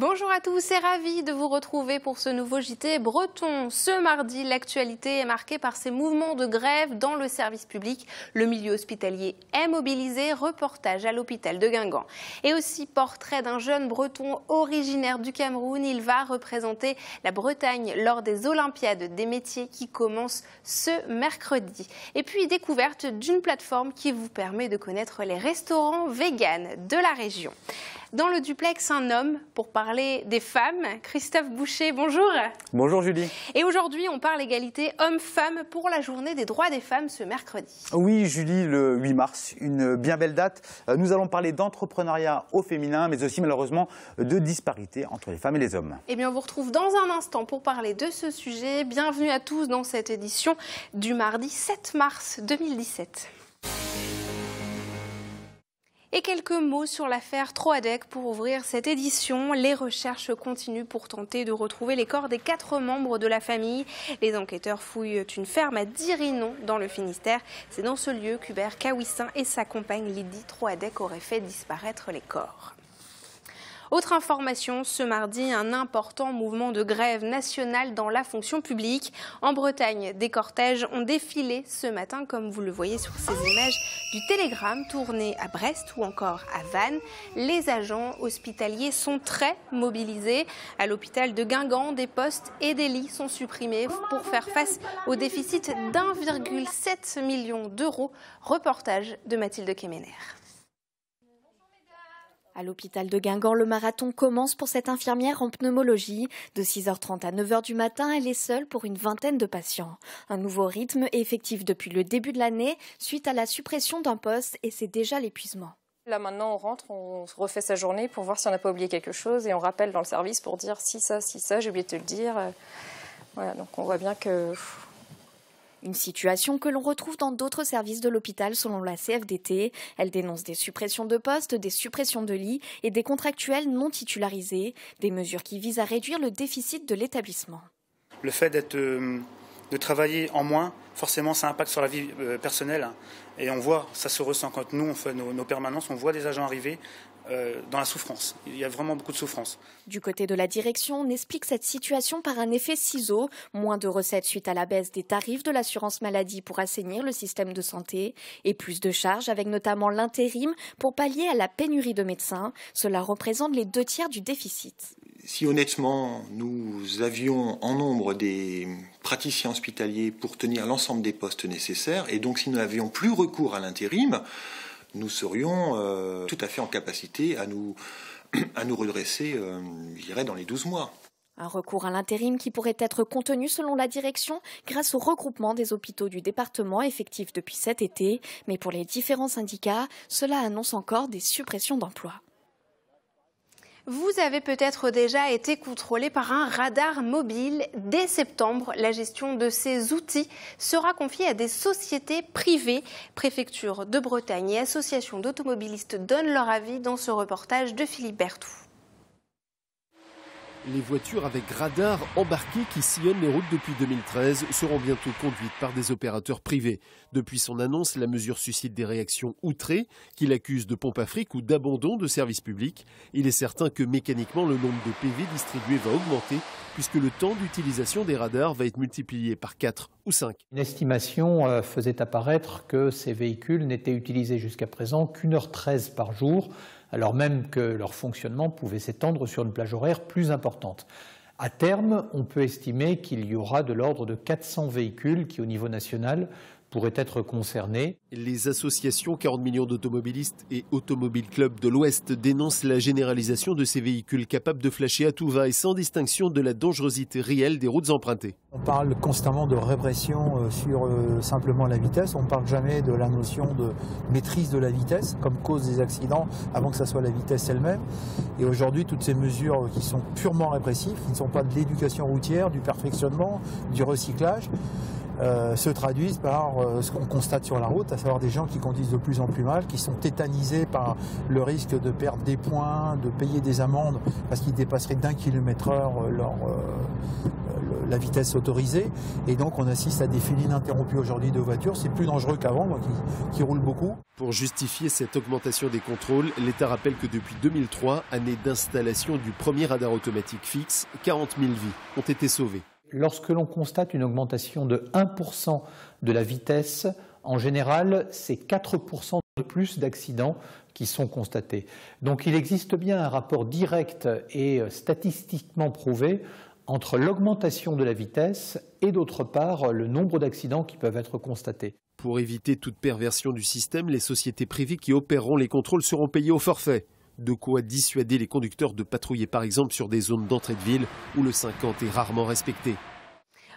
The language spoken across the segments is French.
Bonjour à tous et ravi de vous retrouver pour ce nouveau JT breton. Ce mardi, l'actualité est marquée par ces mouvements de grève dans le service public. Le milieu hospitalier est mobilisé. Reportage à l'hôpital de Guingamp. Et aussi portrait d'un jeune breton originaire du Cameroun. Il va représenter la Bretagne lors des Olympiades des métiers qui commencent ce mercredi. Et puis découverte d'une plateforme qui vous permet de connaître les restaurants véganes de la région. Dans le duplex, un homme pour parler des femmes. Christophe Boucher, bonjour. Bonjour Julie. Et aujourd'hui, on parle égalité homme-femme pour la journée des droits des femmes ce mercredi. Oui Julie, le 8 mars, une bien belle date. Nous allons parler d'entrepreneuriat au féminin, mais aussi malheureusement de disparité entre les femmes et les hommes. Eh bien, on vous retrouve dans un instant pour parler de ce sujet. Bienvenue à tous dans cette édition du mardi 7 mars 2017. Et quelques mots sur l'affaire Troadec pour ouvrir cette édition. Les recherches continuent pour tenter de retrouver les corps des 4 membres de la famille. Les enquêteurs fouillent une ferme à Dirinon dans le Finistère. C'est dans ce lieu qu'Hubert Kawissin et sa compagne Lydie Troadec auraient fait disparaître les corps. Autre information, ce mardi, un important mouvement de grève nationale dans la fonction publique. En Bretagne, des cortèges ont défilé ce matin, comme vous le voyez sur ces images du Télégramme, tourné à Brest ou encore à Vannes. Les agents hospitaliers sont très mobilisés. À l'hôpital de Guingamp, des postes et des lits sont supprimés pour faire face au déficit d'1,7 million d'euros. Reportage de Mathilde Kemener. À l'hôpital de Guingamp, le marathon commence pour cette infirmière en pneumologie. De 6h30 à 9h du matin, elle est seule pour une vingtaine de patients. Un nouveau rythme est effectif depuis le début de l'année, suite à la suppression d'un poste, et c'est déjà l'épuisement. Là maintenant on rentre, on refait sa journée pour voir si on n'a pas oublié quelque chose et on rappelle dans le service pour dire si ça, j'ai oublié de te le dire. Voilà, donc on voit bien que... Une situation que l'on retrouve dans d'autres services de l'hôpital selon la CFDT. Elle dénonce des suppressions de postes, des suppressions de lits et des contractuels non titularisés, des mesures qui visent à réduire le déficit de l'établissement. Le fait de travailler en moins, forcément ça impacte sur la vie personnelle. Et on voit, ça se ressent quand nous on fait nos permanences, on voit des agents arriver dans la souffrance. Il y a vraiment beaucoup de souffrance. Du côté de la direction, on explique cette situation par un effet ciseau. Moins de recettes suite à la baisse des tarifs de l'assurance maladie pour assainir le système de santé et plus de charges avec notamment l'intérim pour pallier à la pénurie de médecins. Cela représente les 2/3 du déficit. Si honnêtement nous avions en nombre des praticiens hospitaliers pour tenir l'ensemble des postes nécessaires et donc si nous n'avions plus recours à l'intérim, nous serions tout à fait en capacité à nous redresser, je dirais, dans les 12 mois. Un recours à l'intérim qui pourrait être contenu selon la direction grâce au regroupement des hôpitaux du département effectif depuis cet été. Mais pour les différents syndicats, cela annonce encore des suppressions d'emplois. Vous avez peut-être déjà été contrôlé par un radar mobile. Dès septembre, la gestion de ces outils sera confiée à des sociétés privées. Préfecture de Bretagne et associations d'automobilistes donnent leur avis dans ce reportage de Philippe Berthoud. Les voitures avec radar embarqué qui sillonnent les routes depuis 2013 seront bientôt conduites par des opérateurs privés. Depuis son annonce, la mesure suscite des réactions outrées, qui l'accusent de pompe à fric ou d'abandon de services publics. Il est certain que mécaniquement, le nombre de PV distribués va augmenter, puisque le temps d'utilisation des radars va être multiplié par 4 ou 5. Une estimation faisait apparaître que ces véhicules n'étaient utilisés jusqu'à présent qu'1h13 par jour, alors même que leur fonctionnement pouvait s'étendre sur une plage horaire plus importante. À terme, on peut estimer qu'il y aura de l'ordre de 400 véhicules qui, au niveau national, pourraient être concernés. Les associations 40 millions d'automobilistes et Automobile Club de l'Ouest dénoncent la généralisation de ces véhicules capables de flasher à tout va et sans distinction de la dangerosité réelle des routes empruntées. On parle constamment de répression sur simplement la vitesse, on ne parle jamais de la notion de maîtrise de la vitesse comme cause des accidents avant que ça soit la vitesse elle-même. Et aujourd'hui, toutes ces mesures qui sont purement répressives, qui ne sont pas de l'éducation routière, du perfectionnement, du recyclage, se traduisent par ce qu'on constate sur la route, à savoir des gens qui conduisent de plus en plus mal, qui sont tétanisés par le risque de perdre des points, de payer des amendes parce qu'ils dépasseraient d'1 km/h la vitesse autorisée. Et donc on assiste à des files ininterrompues aujourd'hui de voitures. C'est plus dangereux qu'avant, qui roule beaucoup. Pour justifier cette augmentation des contrôles, l'État rappelle que depuis 2003, année d'installation du premier radar automatique fixe, 40 000 vies ont été sauvées. Lorsque l'on constate une augmentation de 1% de la vitesse, en général, c'est 4% de plus d'accidents qui sont constatés. Donc il existe bien un rapport direct et statistiquement prouvé entre l'augmentation de la vitesse et d'autre part le nombre d'accidents qui peuvent être constatés. Pour éviter toute perversion du système, les sociétés privées qui opéreront les contrôles seront payées au forfait. De quoi dissuader les conducteurs de patrouiller par exemple sur des zones d'entrée de ville où le 50 est rarement respecté.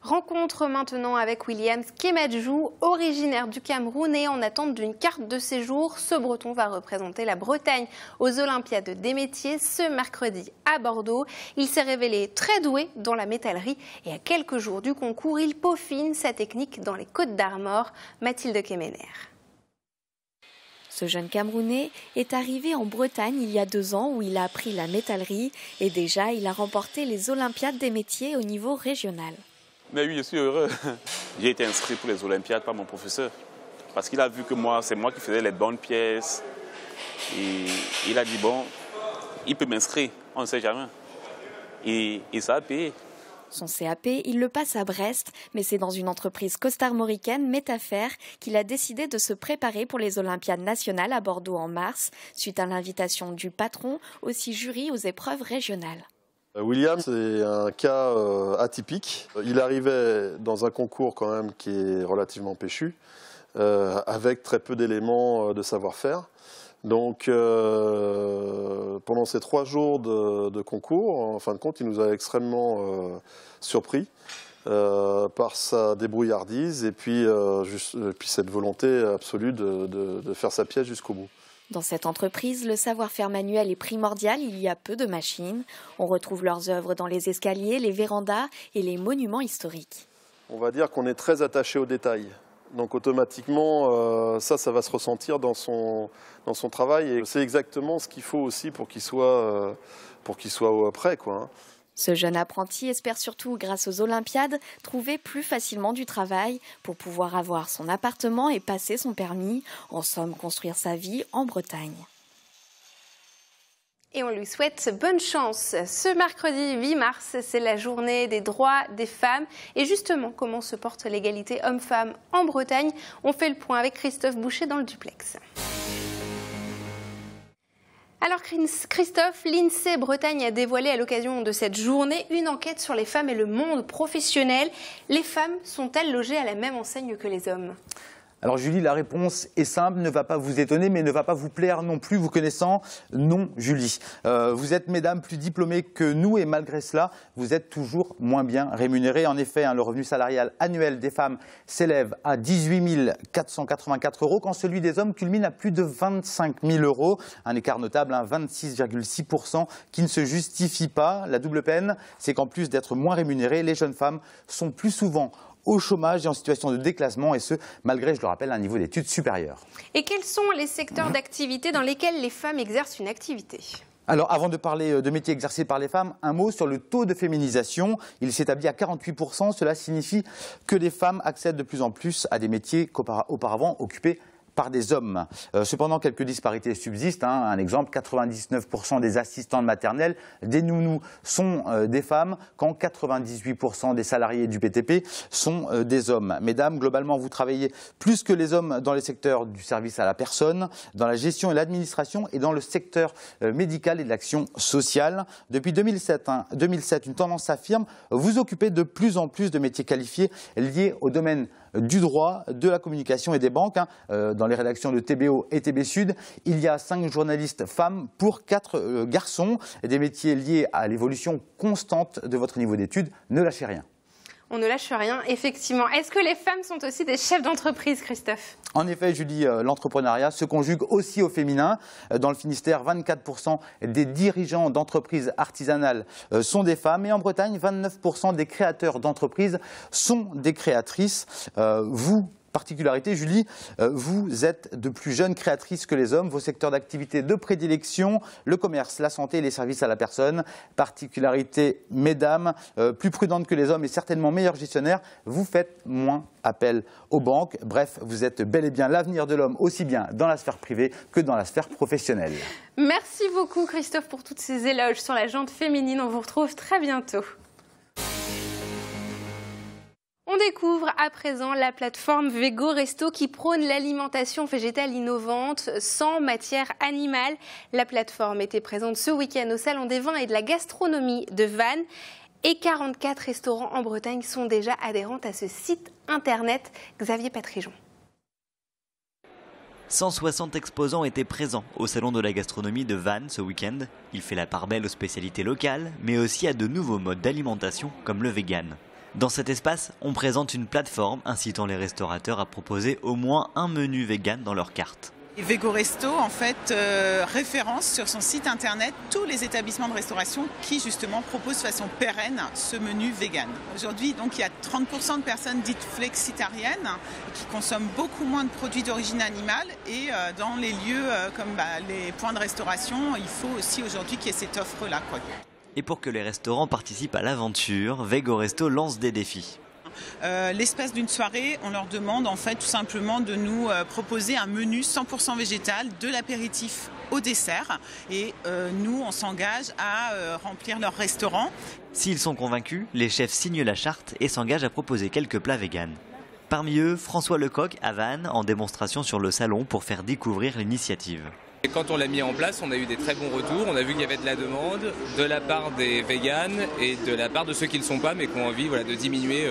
Rencontre maintenant avec William Kemadjou, originaire du Cameroun et en attente d'une carte de séjour. Ce Breton va représenter la Bretagne aux Olympiades des métiers ce mercredi à Bordeaux. Il s'est révélé très doué dans la métallerie et à quelques jours du concours, il peaufine sa technique dans les Côtes d'Armor. Mathilde Kemener. Ce jeune Camerounais est arrivé en Bretagne il y a 2 ans où il a appris la métallerie et déjà il a remporté les Olympiades des métiers au niveau régional. Mais oui, je suis heureux. J'ai été inscrit pour les Olympiades par mon professeur. Parce qu'il a vu que c'est moi qui faisais les bonnes pièces. Et il a dit, bon, il peut m'inscrire, on ne sait jamais. Et ça a payé. Son CAP, il le passe à Brest, mais c'est dans une entreprise costarmoricaine, Métafer, qu'il a décidé de se préparer pour les Olympiades nationales à Bordeaux en mars, suite à l'invitation du patron, aussi jury aux épreuves régionales. William, c'est un cas atypique. Il arrivait dans un concours quand même qui est relativement péchu, avec très peu d'éléments de savoir-faire. Donc pendant ces 3 jours de concours, en fin de compte, il nous a extrêmement surpris par sa débrouillardise et puis cette volonté absolue de faire sa pièce jusqu'au bout. Dans cette entreprise, le savoir-faire manuel est primordial, il y a peu de machines. On retrouve leurs œuvres dans les escaliers, les vérandas et les monuments historiques. On va dire qu'on est très attaché aux détails. Donc automatiquement, ça va se ressentir dans son travail. Et c'est exactement ce qu'il faut aussi pour qu'il soit prêt, quoi, hein. Ce jeune apprenti espère surtout, grâce aux Olympiades, trouver plus facilement du travail pour pouvoir avoir son appartement et passer son permis. En somme, construire sa vie en Bretagne. Et on lui souhaite bonne chance. Ce mercredi 8 mars, c'est la journée des droits des femmes. Et justement, comment se porte l'égalité homme-femme en Bretagne? On fait le point avec Christophe Boucher dans le duplex. Alors Christophe, l'INSEE Bretagne a dévoilé à l'occasion de cette journée une enquête sur les femmes et le monde professionnel. Les femmes sont-elles logées à la même enseigne que les hommes ? Alors Julie, la réponse est simple, ne va pas vous étonner, mais ne va pas vous plaire non plus, vous connaissant. Non, Julie. Vous êtes, mesdames, plus diplômées que nous et malgré cela, vous êtes toujours moins bien rémunérées. En effet, le revenu salarial annuel des femmes s'élève à 18 484 € quand celui des hommes culmine à plus de 25 000 €. Un écart notable, 26,6%, qui ne se justifie pas. La double peine, c'est qu'en plus d'être moins rémunérées, les jeunes femmes sont plus souvent au chômage et en situation de déclassement, et ce, malgré, je le rappelle, un niveau d'études supérieur. Et quels sont les secteurs d'activité dans lesquels les femmes exercent une activité ? Alors, avant de parler de métiers exercés par les femmes, un mot sur le taux de féminisation. Il s'établit à 48%. Cela signifie que les femmes accèdent de plus en plus à des métiers qu'auparavant occupés par des hommes. Cependant, quelques disparités subsistent. Un exemple, 99% des assistantes maternelles, des nounous sont des femmes, quand 98% des salariés du BTP sont des hommes. Mesdames, globalement, vous travaillez plus que les hommes dans les secteurs du service à la personne, dans la gestion et l'administration et dans le secteur médical et de l'action sociale. Depuis 2007, une tendance s'affirme, vous occupez de plus en plus de métiers qualifiés liés au domaine du droit, de la communication et des banques. Dans les rédactions de TBO et TB Sud, il y a 5 journalistes femmes pour 4 garçons. Des métiers liés à l'évolution constante de votre niveau d'études. Ne lâchez rien. On ne lâche rien, effectivement. Est-ce que les femmes sont aussi des chefs d'entreprise, Christophe ? En effet, Julie, l'entrepreneuriat se conjugue aussi au féminin. Dans le Finistère, 24% des dirigeants d'entreprises artisanales sont des femmes. Et en Bretagne, 29% des créateurs d'entreprises sont des créatrices. Vous particularité, Julie, vous êtes de plus jeunes créatrices que les hommes. Vos secteurs d'activité de prédilection, le commerce, la santé et les services à la personne. Particularité, mesdames, plus prudentes que les hommes et certainement meilleures gestionnaires, vous faites moins appel aux banques. Bref, vous êtes bel et bien l'avenir de l'homme, aussi bien dans la sphère privée que dans la sphère professionnelle. Merci beaucoup Christophe pour toutes ces éloges sur la gente féminine. On vous retrouve très bientôt. On découvre à présent la plateforme Vego Resto qui prône l'alimentation végétale innovante sans matière animale. La plateforme était présente ce week-end au Salon des vins et de la gastronomie de Vannes. Et 44 restaurants en Bretagne sont déjà adhérents à ce site internet. Xavier Patrijon. 160 exposants étaient présents au Salon de la gastronomie de Vannes ce week-end. Il fait la part belle aux spécialités locales, mais aussi à de nouveaux modes d'alimentation comme le vegan. Dans cet espace, on présente une plateforme incitant les restaurateurs à proposer au moins un menu vegan dans leur carte. Vego Resto, en fait, référence sur son site internet tous les établissements de restauration qui, justement, proposent de façon pérenne ce menu vegan. Aujourd'hui, donc, il y a 30% de personnes dites flexitariennes qui consomment beaucoup moins de produits d'origine animale. Et dans les lieux comme les points de restauration, il faut aussi aujourd'hui qu'il y ait cette offre-là, quoi. Et pour que les restaurants participent à l'aventure, Vego Resto lance des défis. L'espace d'une soirée, on leur demande en fait tout simplement de nous proposer un menu 100% végétal, de l'apéritif au dessert. Et nous, on s'engage à remplir leur restaurant. S'ils sont convaincus, les chefs signent la charte et s'engagent à proposer quelques plats véganes. Parmi eux, François Lecoq à Vannes, en démonstration sur le salon pour faire découvrir l'initiative. Et quand on l'a mis en place, on a eu des très bons retours. On a vu qu'il y avait de la demande de la part des véganes et de la part de ceux qui ne le sont pas, mais qui ont envie de diminuer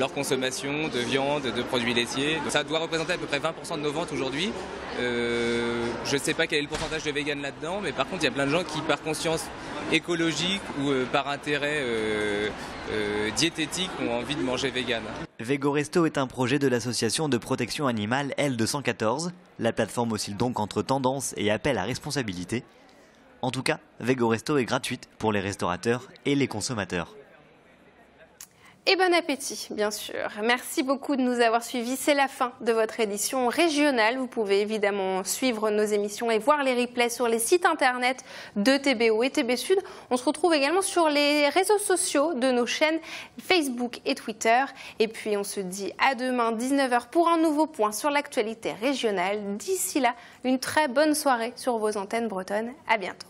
leur consommation de viande, de produits laitiers. Donc ça doit représenter à peu près 20% de nos ventes aujourd'hui. Je ne sais pas quel est le pourcentage de véganes là-dedans, mais par contre, il y a plein de gens qui, par conscience écologique ou par intérêt diététique, ont envie de manger vegan. Vego Resto est un projet de l'association de protection animale L214. La plateforme oscille donc entre tendance et appel à responsabilité. En tout cas, Vego Resto est gratuite pour les restaurateurs et les consommateurs. Et bon appétit, bien sûr. Merci beaucoup de nous avoir suivis. C'est la fin de votre édition régionale. Vous pouvez évidemment suivre nos émissions et voir les replays sur les sites internet de TBO et TB Sud. On se retrouve également sur les réseaux sociaux de nos chaînes Facebook et Twitter. Et puis on se dit à demain 19h pour un nouveau point sur l'actualité régionale. D'ici là, une très bonne soirée sur vos antennes bretonnes. À bientôt.